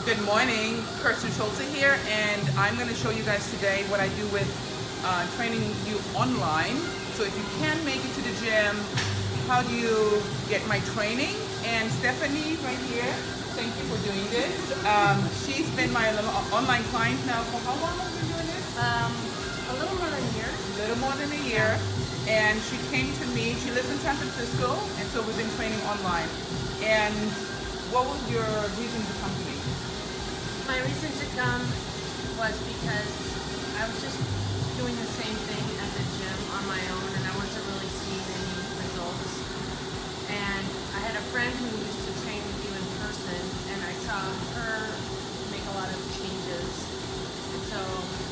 Good morning, Kirsten Schulze here, and I'm going to show you guys today what I do with training you online. So if you can't make it to the gym, how do you get my training? And Stephanie right here, thank you for doing this. She's been my online client now for how long have you been doing this? A little more than a year. A little more than a year. And she came to me, she lives in San Francisco, and so we've been training online. And what was your reason to come to me? My reason to come was because I was just doing the same thing at the gym on my own, and I wasn't really seeing any results. And I had a friend who used to train with you in person, and I saw her make a lot of changes. And so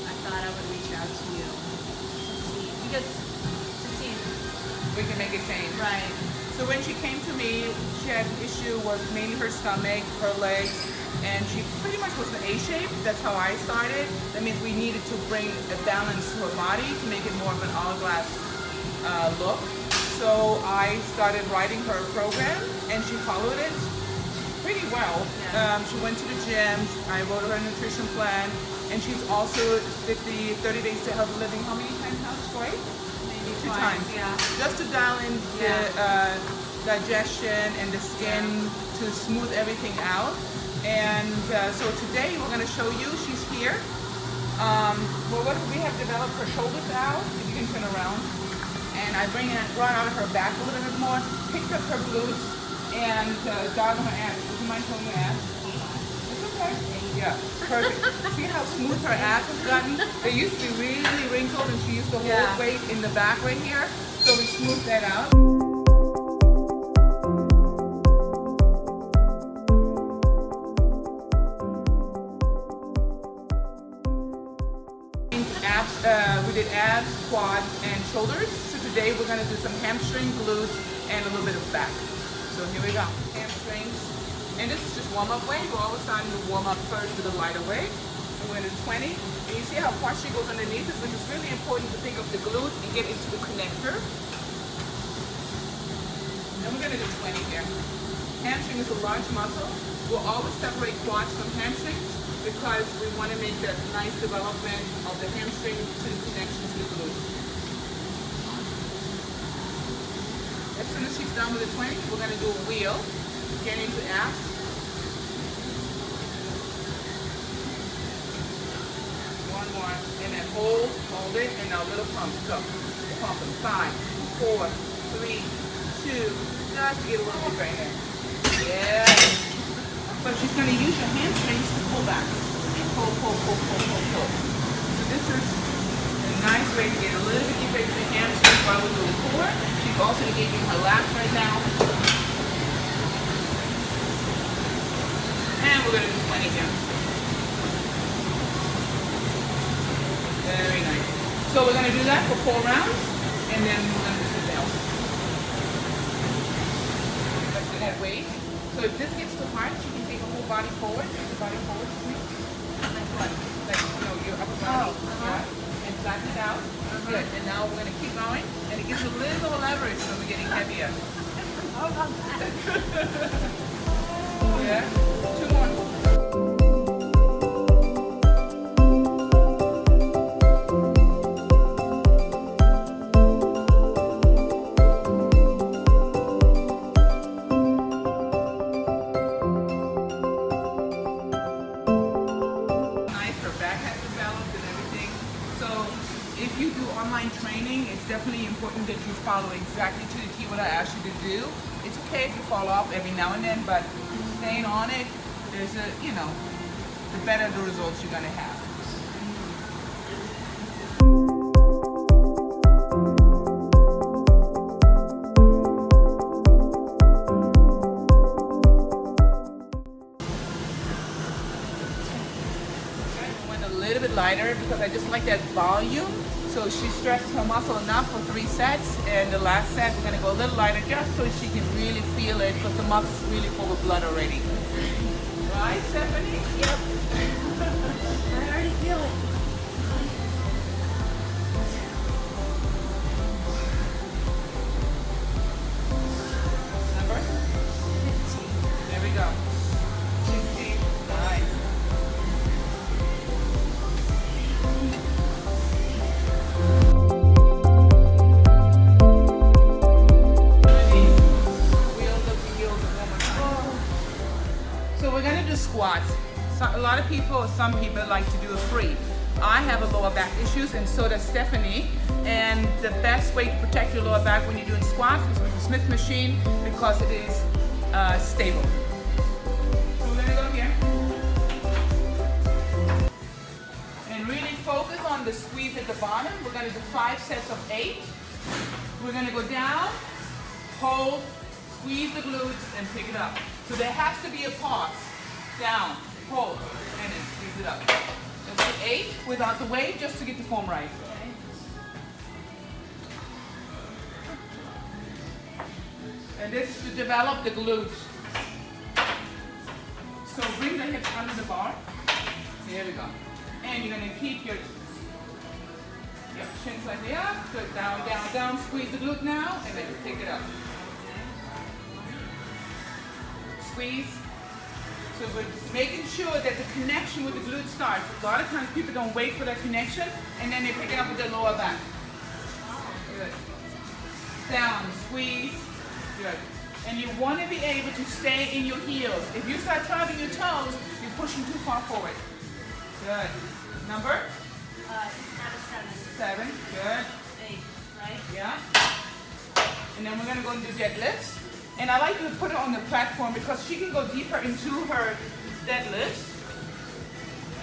I thought I would reach out to you to see if We can make a change. right. So when she came to me, she had an issue with mainly her stomach, her legs, and she pretty much was an A shape. That's how I started. That means we needed to bring a balance to her body to make it more of an hourglass look. So I started writing her program, and she followed it pretty well. Yeah. She went to the gym. I wrote her a nutrition plan, and she's also did the 30 days to healthy living. How many times now? Twice? Maybe Two twice, times. yeah. Just to dial in the digestion and the skin to smooth everything out. And so today we're going to show you, she's here. Well, what we have developed her shoulders out, if you can turn around. And I brought out her back a little bit more, picked up her glutes, and dialed on her abs. Would you mind showing your abs? It's okay. Yeah, perfect. See how smooth her abs have gotten? They used to be really wrinkled, and she used to hold weight in the back right here. So we smoothed that out. We did abs, quads, and shoulders. So today we're going to do some hamstring, glutes, and a little bit of back. So here we go. Hamstrings. And this is just warm-up weight. We're always starting to warm up first with a lighter weight. And we're going to do 20. And you see how far she goes underneath it, which is really important to pick up the glute and get into the connector. And we're going to do 20 here. Hamstring is a large muscle. We'll always separate quads from hamstrings, because we want to make that nice development of the hamstring to the connection to the glute. As soon as she's done with the 20, we're going to do a wheel, get into abs. One more, and then hold it, and now little pumps. Go. Pump them. 5, 4, 3, 2, just to get a little bit right here. Yeah. But she's going to use your hamstrings to pull back. Pull. So this is a nice way to get a little bit deeper into the hamstrings while we do the core. She's also engaging her lats right now. And we're going to do 20 here. Very nice. So we're going to do that for 4 rounds, and then we're going to do something else. Let's do that weight. So if this gets too hard, she can take her whole body forward. Take the body forward to me. Like, your upper body. Yeah. And flatten it out. Good. And now we're going to keep going. And it gives you a little leverage when we're getting heavier. Yeah. 2 more. If you do online training, it's definitely important that you follow exactly to the T what I asked you to do. It's okay if you fall off every now and then, but staying on it, there's the better the results you're going to have. A little bit lighter because I just like that volume. So she stressed her muscle enough for 3 sets, and the last set we're going to go a little lighter just so she can really feel it, because the muscle's really full of blood already. Right, Stephanie? Yep. I already feel it. Number? 15. There we go. 16. Nice. squats. So, a lot of people, some people like to do a free. I have a lower back issues, and so does Stephanie. And the best way to protect your lower back when you're doing squats is with the Smith machine because it is stable. So we're gonna go here and really focus on the squeeze at the bottom. We're gonna do 5 sets of 8. We're gonna go down, hold, squeeze the glutes, and pick it up. So there has to be a pause. Down, hold, and then squeeze it up. Let's do 8 without the weight, just to get the form right. And this is to develop the glutes. So bring the hips under the bar. There we go. And you're gonna keep your chin slightly up. Good, down, down, down. Squeeze the glute now, and then you pick it up. Squeeze. So we're making sure that the connection with the glute starts. A lot of times people don't wait for that connection, and then they pick it up with their lower back. Good. Down, squeeze. Good. And you want to be able to stay in your heels. If you start turning your toes, you're pushing too far forward. Good. Number? Out of 7. 7. Good. 8, right? Yeah. And then we're going to go and do deadlifts. And I like to put it on the platform because she can go deeper into her deadlifts.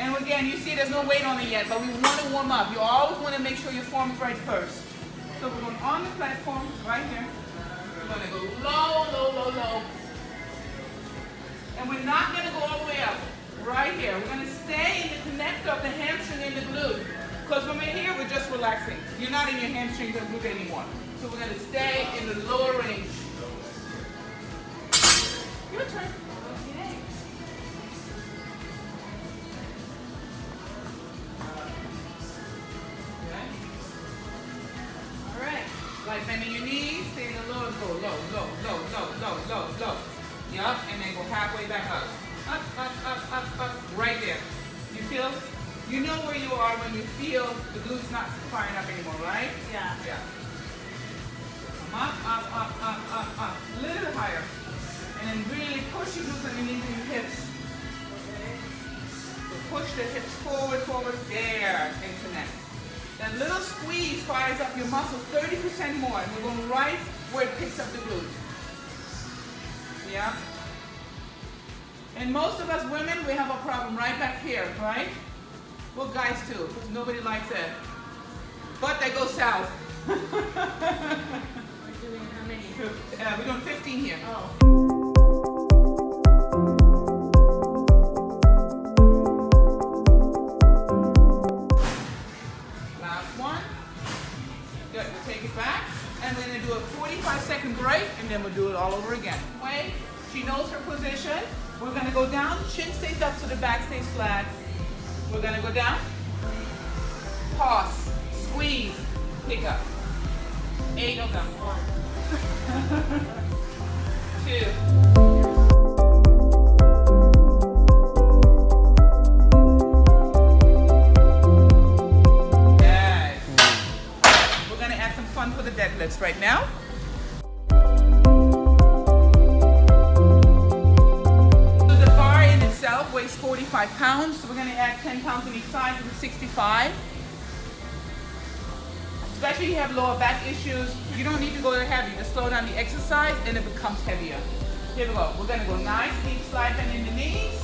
And again, you see there's no weight on it yet, but we want to warm up. You always want to make sure your form is right first. So we're going on the platform right here. We're going to go low, low, low, low. And we're not going to go all the way up. Right here. We're going to stay in the connector of the hamstring and the glute. Because when we're here, we're just relaxing. You're not in your hamstring and glute anymore. So we're going to stay in the lower range. Your turn. Okay. All right. Like bending your knees, stay in the lower, go low, low, low, low, low, low, low. Yup, and then go halfway back up. Up, up, up, up, up. Right there. You feel? You know where you are when you feel the glutes not firing up anymore, right? Yeah. Yeah. Come up, up, up, up, up, up. A little bit higher. And then really push your glutes underneath your hips. So push the hips forward, forward, there, and connect. That little squeeze fires up your muscle 30% more, and we're going right where it picks up the glute. Yeah? And most of us women, we have a problem right back here, right? Well, guys too, because nobody likes it. But they go south. We're doing how many? We're doing 15 here. Oh. Last one. Good, we'll take it back. And we're going to do a 45-second break, and then we'll do it all over again. Wait, she knows her position. We're going to go down, chin stays up so the back stays flat. We're going to go down, pause, squeeze, pick up. 8 of them. 2. Yes. We're going to add some fun for the deadlifts right now. Weighs 45 pounds, so we're going to add 10 pounds on each side to the 65. Especially if you have lower back issues, you don't need to go heavy. Just slow down the exercise and it becomes heavier. Here we go. We're going to go nice, deep slide bend in the knees.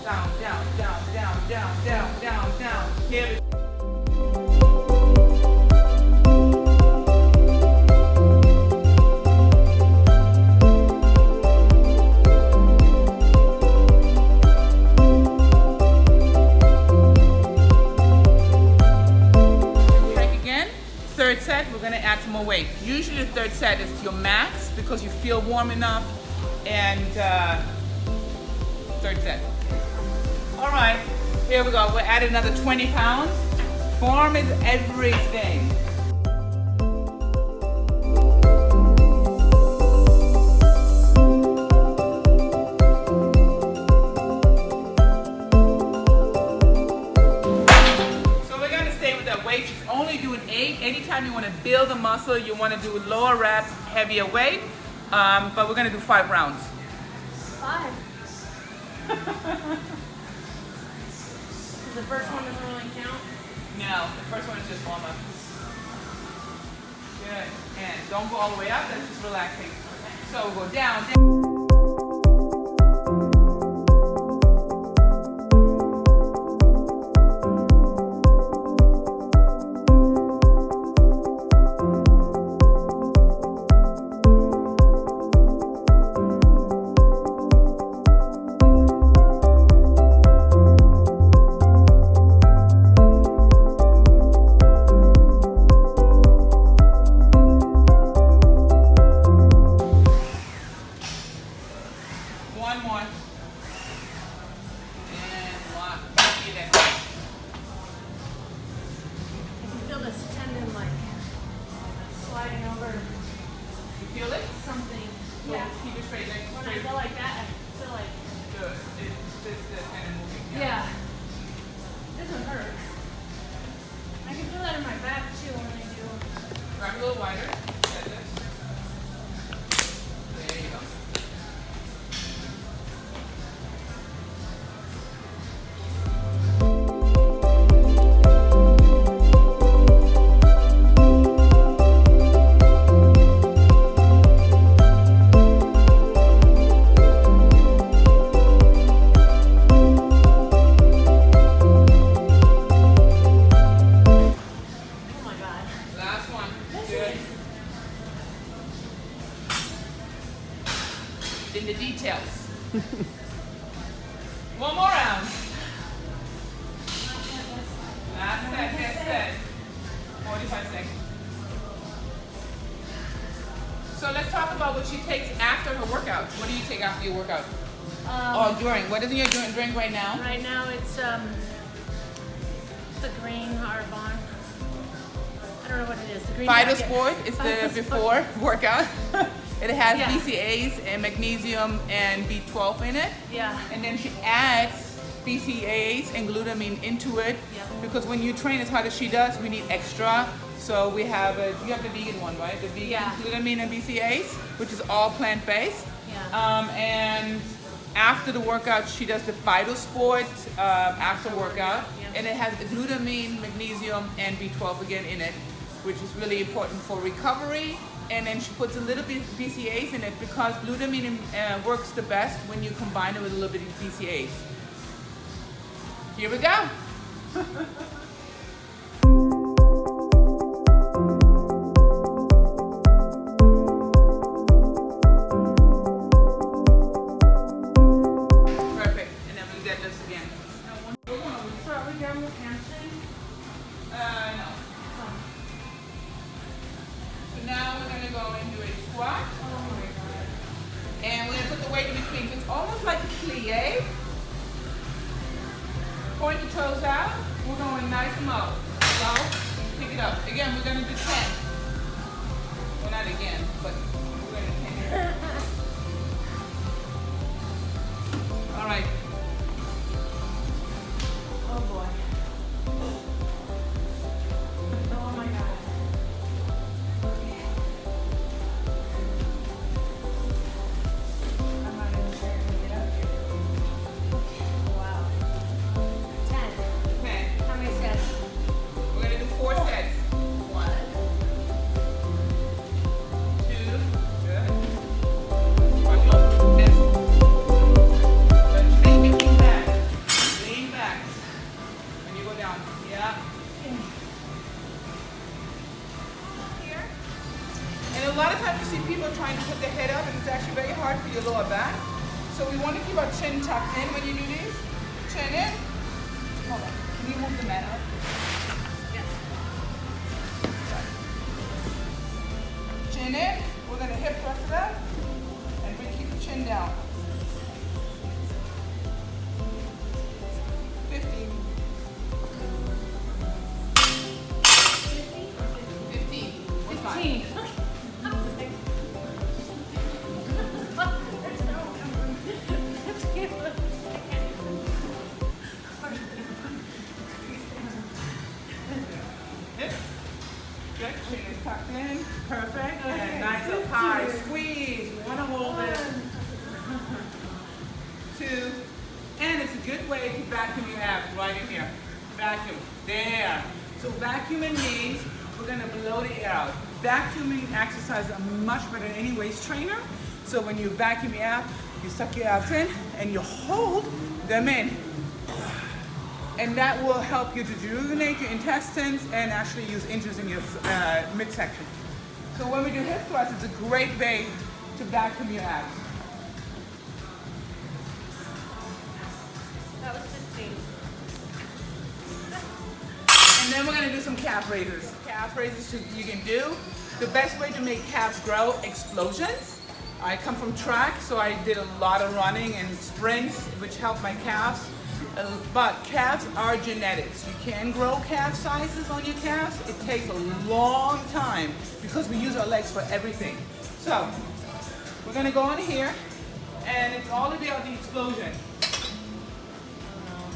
Down, down, down, down, down, down, down, down. Here we go. Third set, we're going to add some more weight. Usually the third set is your max because you feel warm enough, and third set. All right, here we go. We'll add another 20 pounds. Form is everything. Anytime you want to build a muscle, you want to do lower reps, heavier weight, but we're going to do 5 rounds. 5. the first one doesn't really count? No, the first one is just warm up. Good. And don't go all the way up, that's just relaxing. So we'll go down. One more. And lock. Get in. I can feel this tendon like sliding over You feel it? something. So Yeah. keep it straight. Like, When I straight. go like that, I feel like, Good. It's the kind of moving. yeah. It doesn't hurt. I can feel that in my back too when I do. Grab a little wider. Like this. There you go. Oh my god. Last one. Good. In the details. One more round. Last set, next set. 45 seconds. So let's talk about what she takes after her workout. What do you take after your workout? Or during? What is your drink right now? Right now it's the green Arbonne. I don't know what it is. The green Vital packet. Sport is the Vital before workout. It has Yeah. BCAAs and magnesium and B12 in it. Yeah. And then she adds BCAAs and glutamine into it Yep. because when you train as hard as she does, we need extra. So we have you have the vegan one, right? The vegan Yeah. glutamine and BCAAs, which is all plant-based. Yeah. And after the workout, she does the Vital Sport after workout, Yeah. and it has the glutamine, magnesium, and B12 again in it, which is really important for recovery. And then she puts a little bit of BCAAs in it because glutamine works the best when you combine it with a little bit of BCAAs. Here we go. Perfect. And then we deadlift again. So are we done with hamstring? No. So now we're gonna go and do a squat. Oh my god. And we're gonna put the weight in between. So it's almost like a plie. Point the toes out. We're going nice and low. Low. Pick it up. Again, we're gonna do 10. Well, not again, but we're gonna do 10. All right. Oh boy. Oh my god. Okay. I'm not even sure I can get up here. Wow. 10. 10. How many sets? We're gonna do 4 sets. 1. 2. Good. Yes. But lean back. Lean back. When you go down. Yeah. Here. And a lot of times you see people trying to put their head up and it's actually very hard for your lower back. So we want to keep our chin tucked in when you do these. Chin in. Hold on. Can you move the mat up? Yes. Chin in. We're going to hip thrust it up. And we keep the chin down. 50. 15. We're fine. 15. Hip. Good. Chin is tucked in. Perfect. And nice up high. Squeeze. Want to hold it. 2. And it's a good way to vacuum your abs right in here. Vacuum. There. So vacuuming means we're gonna blow the air out. Vacuuming exercises are much better than any waist trainer. So when you vacuum your abs, you suck your abs in and you hold them in. And that will help you to rejuvenate your intestines and actually use inches in your midsection. So when we do hip thrusts, it's a great way to vacuum your abs. That was 15. And then we're gonna do some calf raises. Calf raises you can do. The best way to make calves grow, explosions. I come from track, so I did a lot of running and sprints, which helped my calves. But calves are genetics. You can grow calf sizes on your calves. It takes a long time because we use our legs for everything. So we're gonna go on here, and it's all about the explosion.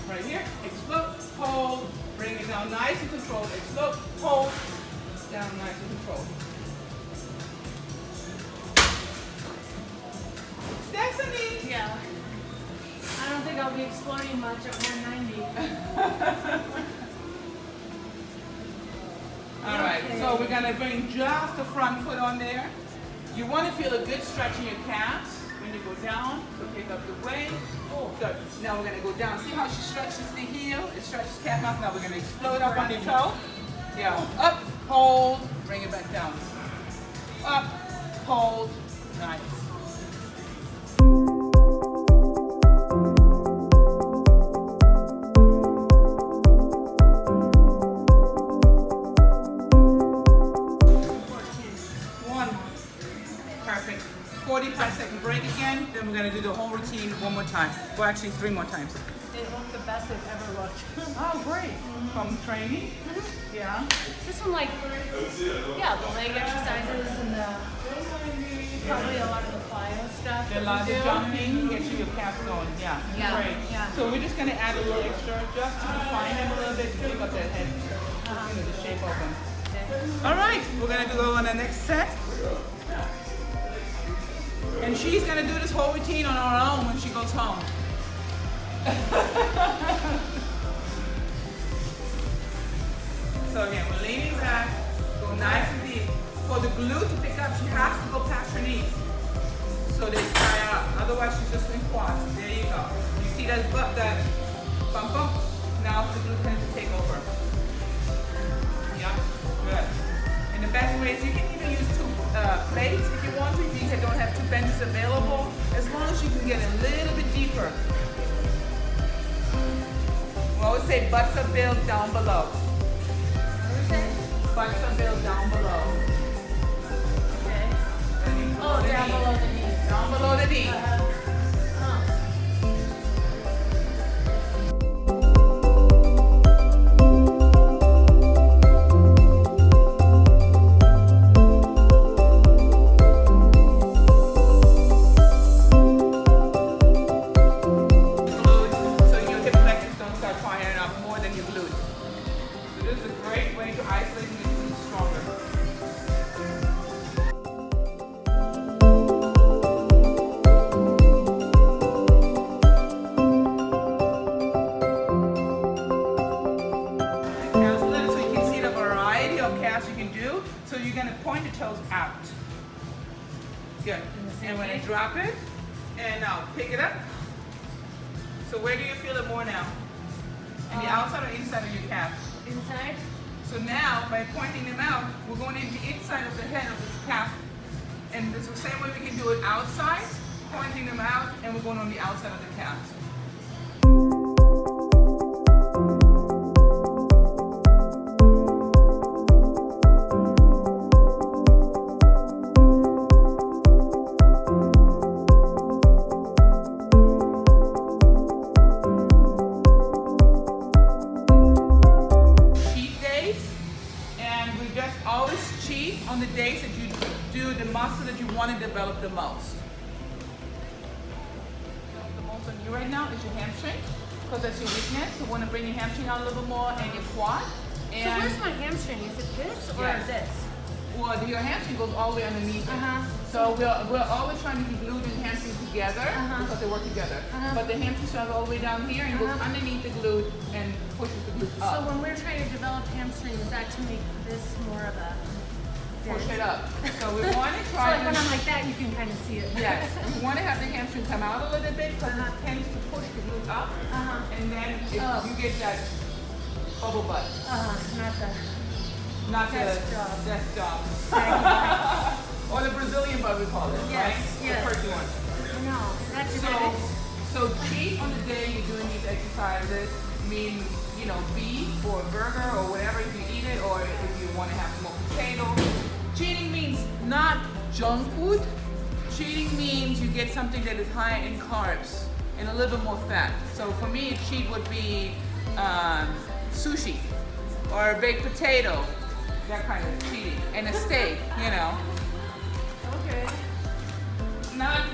Right here, explode, hold, bring it down nice and controlled, explode, hold, down nice and controlled. Stephanie! Yeah. I don't think I'll be exploding much at 190. All right, so we're gonna bring just the front foot on there. You wanna feel a good stretch in your calves when you go down, so pick up the weight. Oh, good. Now we're gonna go down. See how she stretches the heel? It stretches calf muscle. Now we're gonna explode up on the toe. Yeah, up, hold, bring it back down. Up, hold, nice. Perfect. 45-second break again, then we're going to do the whole routine one more time. Well, actually 3 more times. They look the best they've ever looked. Oh, great. From training? Yeah. Just from like, yeah, the leg exercises and probably a lot of the plyo stuff. A lot of the jumping, get your calves going. Yeah. Yeah. Great. Yeah. So we're just going to add a little extra just to define them a little bit to pick up that head, the shape of them. Okay. All right, we're going to go on the next set. And she's going to do this whole routine on her own when she goes home. So again, we're leaning back, go nice and deep. For the glute to pick up, she has to go past her knees. So they tie up. Otherwise, she's just in quads. There you go. You see that butt, that bump bump? Now the glute tends to take over. Yeah, good. And the best way is you can even use 2 plates if you want to. If you don't have 2 benches available, as long as you can get a little bit deeper. We always say butts are built down below. Butts are built down below. Okay. Ready? Oh, down below the knee. Down below the knee. So your hip flexors don't start firing up more than your glutes. So this is a great way to isolate and make glutes stronger. So you can see the variety of calves you can do. So you're going to point the toes out. Good. And when I drop it, and now pick it up. So where do you feel it more now? In the outside or inside of your calf? Inside. So now, by pointing them out, we're going into the inside of the head of this calf. And it's the same way we can do it outside, pointing them out, and we're going on the outside of the calf. Always cheat on the days that you do the muscle that you want to develop the most. The most on you right now is your hamstring, because that's your weakness. So you want to bring your hamstring out a little bit more and your quad. So where's my hamstring? Is it this or Yes. this? well, your hamstring goes all the way underneath it. So we're always trying to keep glute and hamstring together because they work together. But the hamstring starts all the way down here and goes underneath the glute and pushes the glute up. So when we're trying to develop hamstring, is that to make this more of a push it up. So we want to so try like when I'm like that, you can kind of see it. yes, we want to have the hamstring come out a little bit because it tends to push the glute up. And then if you get that bubble butt. Not the desk job. Or the Brazilian butt we call it, right? Yes. The perky one. No, that's genetics. So cheat on the day you're doing these exercises. Mean, you know, beef or burger or whatever if you eat it, or if you want to have more potato. Cheating means not junk food. Cheating means you get something that is high in carbs and a little bit more fat. So for me, a cheat would be sushi or a baked potato, that kind of cheating, and a steak, you know. Okay. Not,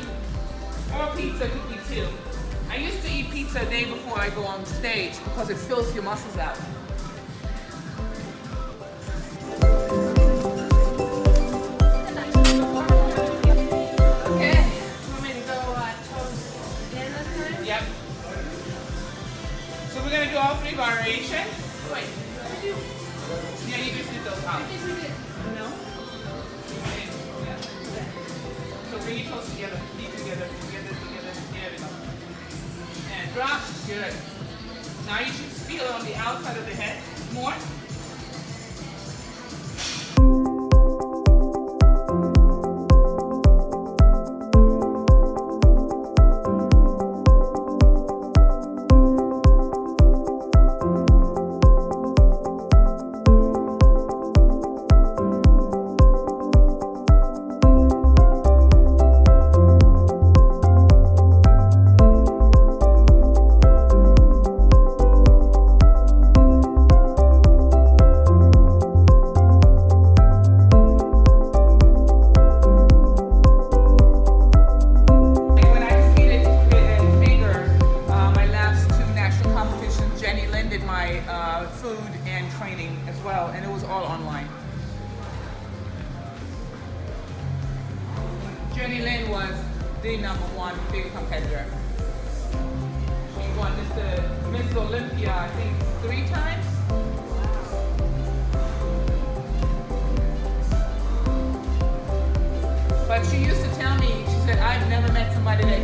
or pizza could be too. I used to eat pizza a day before I go on stage because it fills your muscles out. Okay. You want me to go toes in this time? Yep. So we're going to do all 3 variations. Wait. Yeah, you just did those out. No? Yeah. So bring your toes together. Feet together. There we go. And drop. Good. Now you should feel it on the outside of the head more. Food and training as well, and it was all online. Jenny Lynn was the #1 big competitor. She won Miss Olympia, I think, 3 times. But she used to tell me, she said, I've never met somebody that